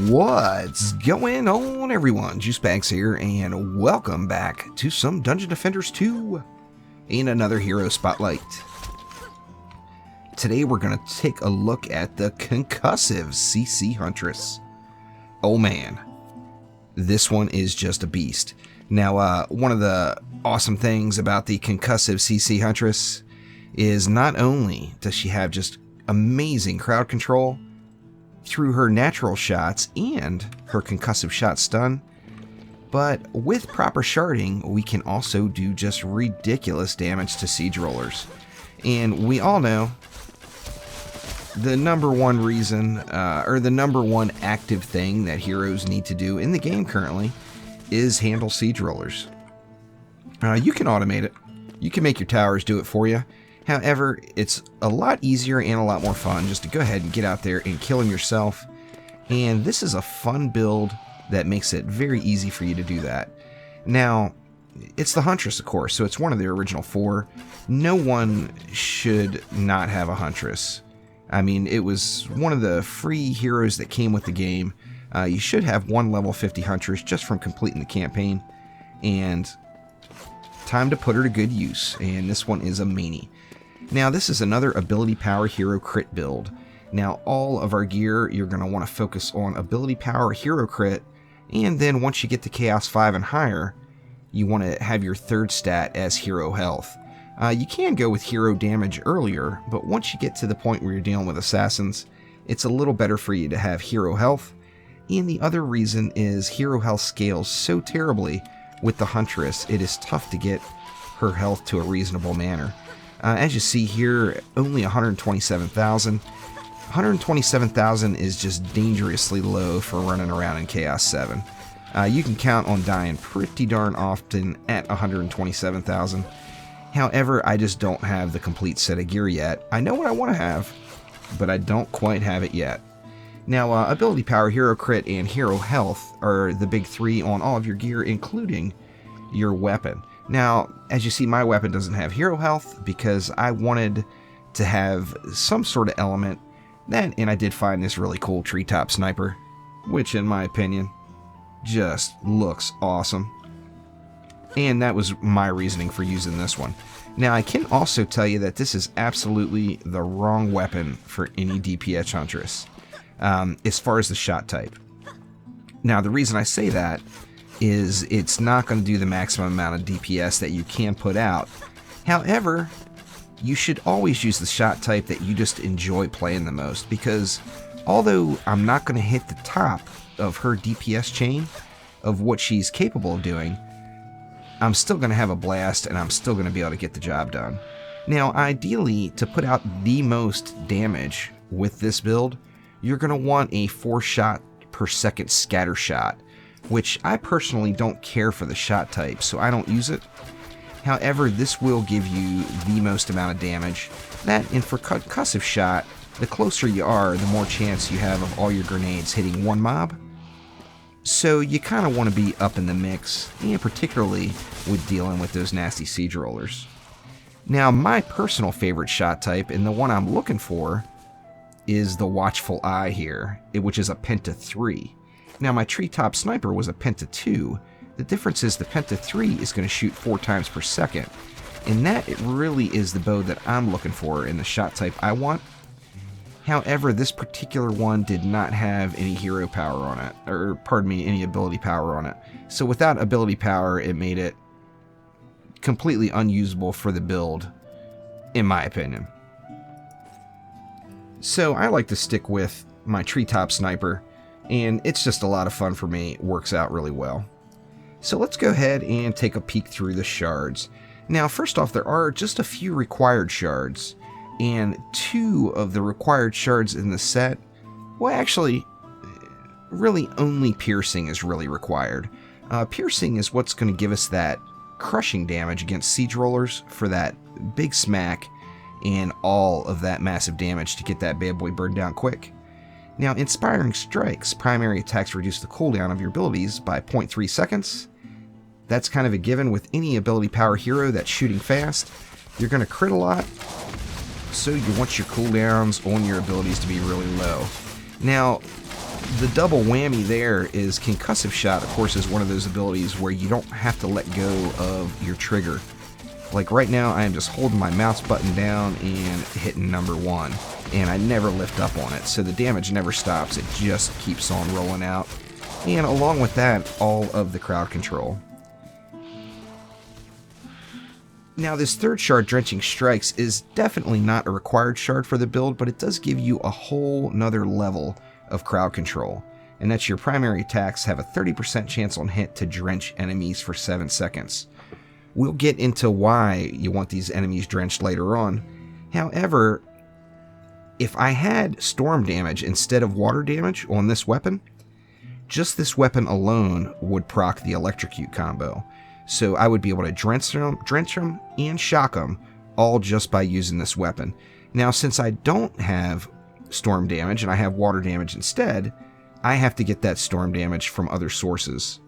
What's going on, everyone? Juicebags here, and welcome back to some Dungeon Defenders 2 in another hero spotlight. Today we're going to take a look at the concussive CC Huntress. Oh man, this one is just a beast. Now, one of the awesome things about the concussive CC Huntress is not only does she have just amazing crowd control through her natural shots and her concussive shot stun, but with proper sharding, we can also do just ridiculous damage to siege rollers. And we all know the number one reason, or the number one active thing that heroes need to do in the game currently is handle siege rollers. You can automate it. You can make your towers do it for you. However, it's a lot easier and a lot more fun just to go ahead and get out there and kill them yourself. And this is a fun build that makes it very easy for you to do that. Now, it's the Huntress, of course, so it's one of the original 4. No one should not have a Huntress. I mean, it was one of the free heroes that came with the game. You should have one level 50 Huntress just from completing the campaign. And time to put her to good use. And this one is a manie. Now, this is another ability power hero crit build. Now, all of our gear, you're going to want to focus on ability power hero crit, and then once you get to Chaos 5 and higher, you want to have your third stat as hero health. You can go with hero damage earlier, but once you get to the point where you're dealing with assassins, it's a little better for you to have hero health. And the other reason is hero health scales so terribly with the Huntress, it is tough to get her health to a reasonable manner. As you see here, only 127,000. 127,000 is just dangerously low for running around in Chaos 7. You can count on dying pretty darn often at 127,000. However, I just don't have the complete set of gear yet. I know what I want to have, but I don't quite have it yet. Now, ability power, hero crit, and hero health are the big 3 on all of your gear, including your weapon. Now, as you see, my weapon doesn't have hero health because I wanted to have some sort of element. And I did find this really cool treetop sniper, which in my opinion just looks awesome. And that was my reasoning for using this one. Now, I can also tell you that this is absolutely the wrong weapon for any DPS Huntress, as far as the shot type. Now, the reason I say that is it's not going to do the maximum amount of DPS that you can put out. However, you should always use the shot type that you just enjoy playing the most, because although I'm not going to hit the top of her DPS chain of what she's capable of doing, I'm still going to have a blast and I'm still going to be able to get the job done. Now, ideally, to put out the most damage with this build, you're going to want a 4 shot per second scatter shot, which I personally don't care for the shot type, so I don't use it. However, this will give you the most amount of damage. That, and for concussive shot, the closer you are, the more chance you have of all your grenades hitting one mob. So you kind of want to be up in the mix, and particularly with dealing with those nasty siege rollers. Now, my personal favorite shot type, and the one I'm looking for, is the Watchful Eye here, which is a Penta 3. Now, my treetop sniper was a Penta 2. The difference is the Penta 3 is going to shoot 4 times per second. And that it really is the bow that I'm looking for in the shot type I want. However, this particular one did not have any hero power on it. Or, pardon me, any ability power on it. So without ability power, it made it completely unusable for the build, in my opinion. So I like to stick with my treetop sniper, and it's just a lot of fun for me. It works out really well. So let's go ahead and take a peek through the shards. Now, first off, there are just a few required shards, and 2 of the required shards in the set, well, actually, really only piercing is really required. Piercing is what's going to give us that crushing damage against siege rollers for that big smack and all of that massive damage to get that bad boy burned down quick. Now, Inspiring Strike's primary attacks reduce the cooldown of your abilities by 0.3 seconds, That's kind of a given with any ability power hero that's shooting fast. You're going to crit a lot, so you want your cooldowns on your abilities to be really low. Now, the double whammy there is Concussive Shot, of course, is one of those abilities where you don't have to let go of your trigger. Like right now, I am just holding my mouse button down and hitting number 1, and I never lift up on it, so the damage never stops, it just keeps on rolling out. And along with that, all of the crowd control. Now, this third shard, Drenching Strikes, is definitely not a required shard for the build, but it does give you a whole nother level of crowd control, and that's your primary attacks have a 30% chance on hit to drench enemies for 7 seconds. We'll get into why you want these enemies drenched later on. However, if I had storm damage instead of water damage on this weapon, just this weapon alone would proc the electrocute combo. So I would be able to drench them and shock them all just by using this weapon. Now, since I don't have storm damage and I have water damage instead, I have to get that storm damage from other sources.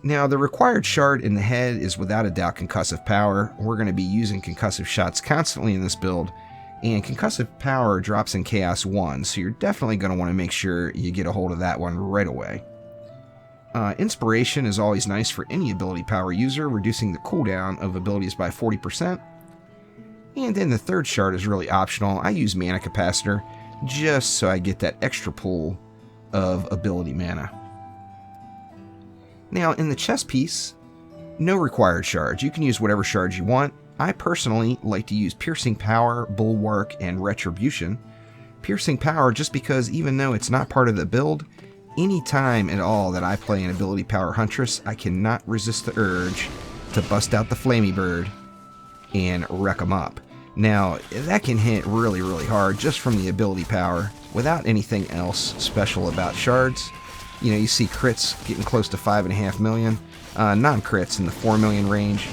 Now, the required shard in the head is without a doubt Concussive Power. We're going to be using Concussive Shots constantly in this build, and Concussive Power drops in Chaos 1, so you're definitely going to want to make sure you get a hold of that one right away. Inspiration is always nice for any ability power user, reducing the cooldown of abilities by 40%. And then the third shard is really optional. I use Mana Capacitor just so I get that extra pool of ability mana. Now, in the chest piece, no required shards. You can use whatever shards you want. I personally like to use Piercing Power, Bulwark, and Retribution. Piercing Power just because even though it's not part of the build, any time at all that I play an ability power Huntress, I cannot resist the urge to bust out the Flamey Bird and wreck them up. Now, that can hit really, really hard just from the ability power without anything else special about shards. You know, you see crits getting close to 5.5 million, non-crits in the 4 million range.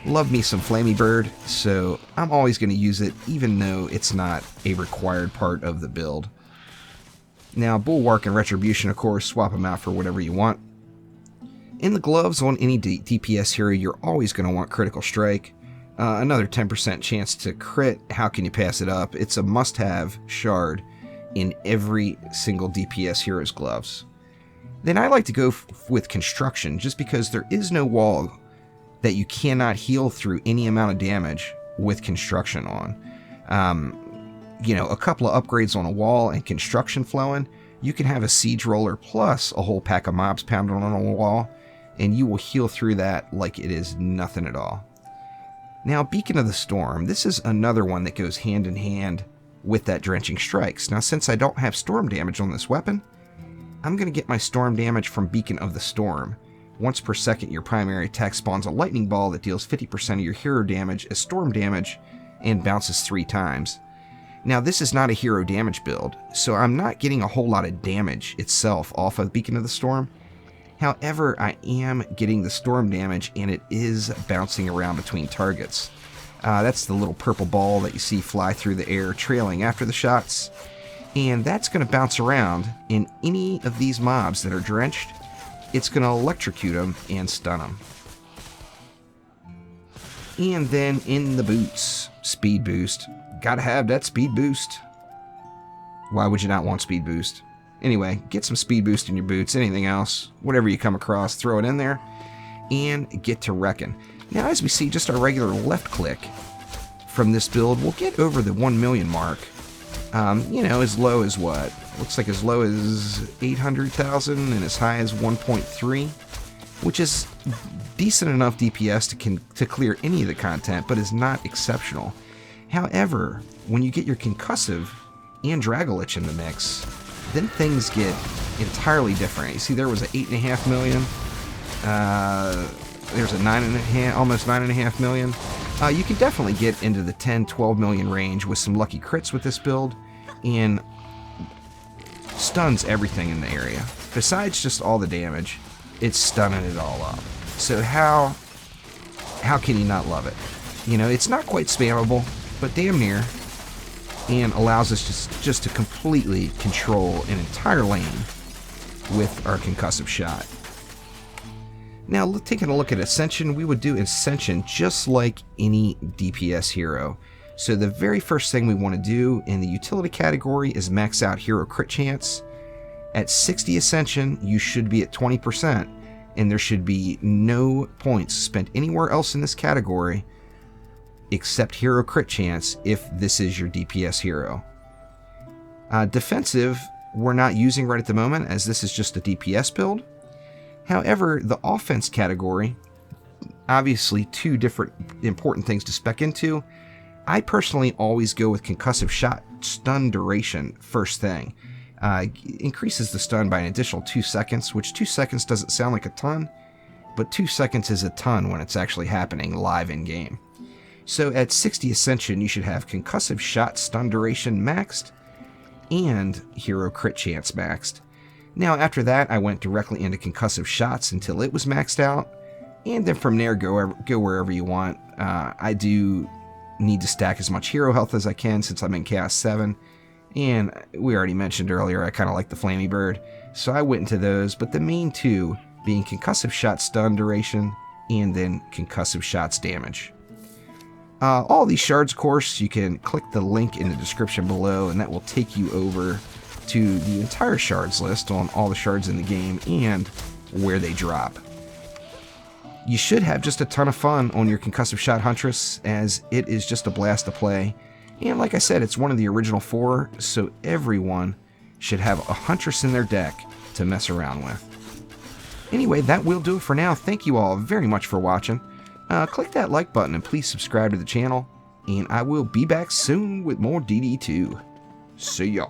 Love me some Flamey Bird, so I'm always going to use it even though it's not a required part of the build. Now, Bulwark and Retribution, of course, swap them out for whatever you want. In the gloves on any DPS hero, you're always going to want Critical Strike. Another 10% chance to crit. How can you pass it up? It's a must-have shard in every single DPS hero's gloves. Then I like to go with Construction, just because there is no wall that you cannot heal through any amount of damage with Construction on. You know, a couple of upgrades on a wall and Construction flowing, you can have a Siege Roller plus a whole pack of mobs pounded on a wall, and you will heal through that like it is nothing at all. Now, Beacon of the Storm, this is another one that goes hand in hand with that Drenching Strikes. Now, since I don't have storm damage on this weapon, I'm going to get my storm damage from Beacon of the Storm. Once per second, your primary attack spawns a lightning ball that deals 50% of your hero damage as storm damage and bounces 3 times. Now, this is not a hero damage build, so I'm not getting a whole lot of damage itself off of Beacon of the Storm. However, I am getting the storm damage, and it is bouncing around between targets. That's the little purple ball that you see fly through the air trailing after the shots. And that's going to bounce around, and any of these mobs that are drenched, it's going to electrocute them and stun them. And then in the boots, Speed Boost. Gotta have that Speed Boost. Why would you not want Speed Boost? Anyway, get some Speed Boost in your boots, anything else, whatever you come across, throw it in there, and get to wrecking. Now, as we see, just our regular left click from this build will get over the 1 million mark. You know, as low as what? Looks like as low as 800,000 and as high as 1.3, which is decent enough DPS to clear any of the content, but is not exceptional. However, when you get your Concussive and Dragolich in the mix, then things get entirely different. You see, there was an 8.5 million. There's a 9.5, almost 9.5 million. You can definitely get into the 10, 12 million range with some lucky crits with this build, and stuns everything in the area. Besides just all the damage, it's stunning it all up. So how can you not love it? You know, it's not quite spammable, but damn near, and allows us just to completely control an entire lane with our Concussive Shot. Now, taking a look at Ascension, we would do Ascension just like any DPS hero. So the very first thing we want to do in the utility category is max out hero crit chance. At 60 Ascension, you should be at 20%, and there should be no points spent anywhere else in this category except hero crit chance if this is your DPS hero. Defensive, we're not using right at the moment as this is just a DPS build. However, the offense category, obviously two different important things to spec into. I personally always go with concussive shot stun duration first thing. Increases the stun by an additional 2 seconds, which 2 seconds doesn't sound like a ton, but 2 seconds is a ton when it's actually happening live in game. So at 60 Ascension, you should have concussive shot stun duration maxed and hero crit chance maxed. Now after that, I went directly into concussive shots until it was maxed out, and then from there go wherever you want. I do need to stack as much hero health as I can since I'm in Chaos 7, and we already mentioned earlier I kind of like the Flammy Bird, so I went into those, but the main two being concussive shot stun duration and then concussive shots damage. All these shards, of course, you can click the link in the description below, and that will take you over to the entire shards list on all the shards in the game and where they drop. You should have just a ton of fun on your Concussive Shot Huntress, as it is just a blast to play. And like I said, it's one of the original 4, so everyone should have a Huntress in their deck to mess around with. Anyway, that will do it for now. Thank you all very much for watching. Click that like button and please subscribe to the channel, and I will be back soon with more DD2. See ya.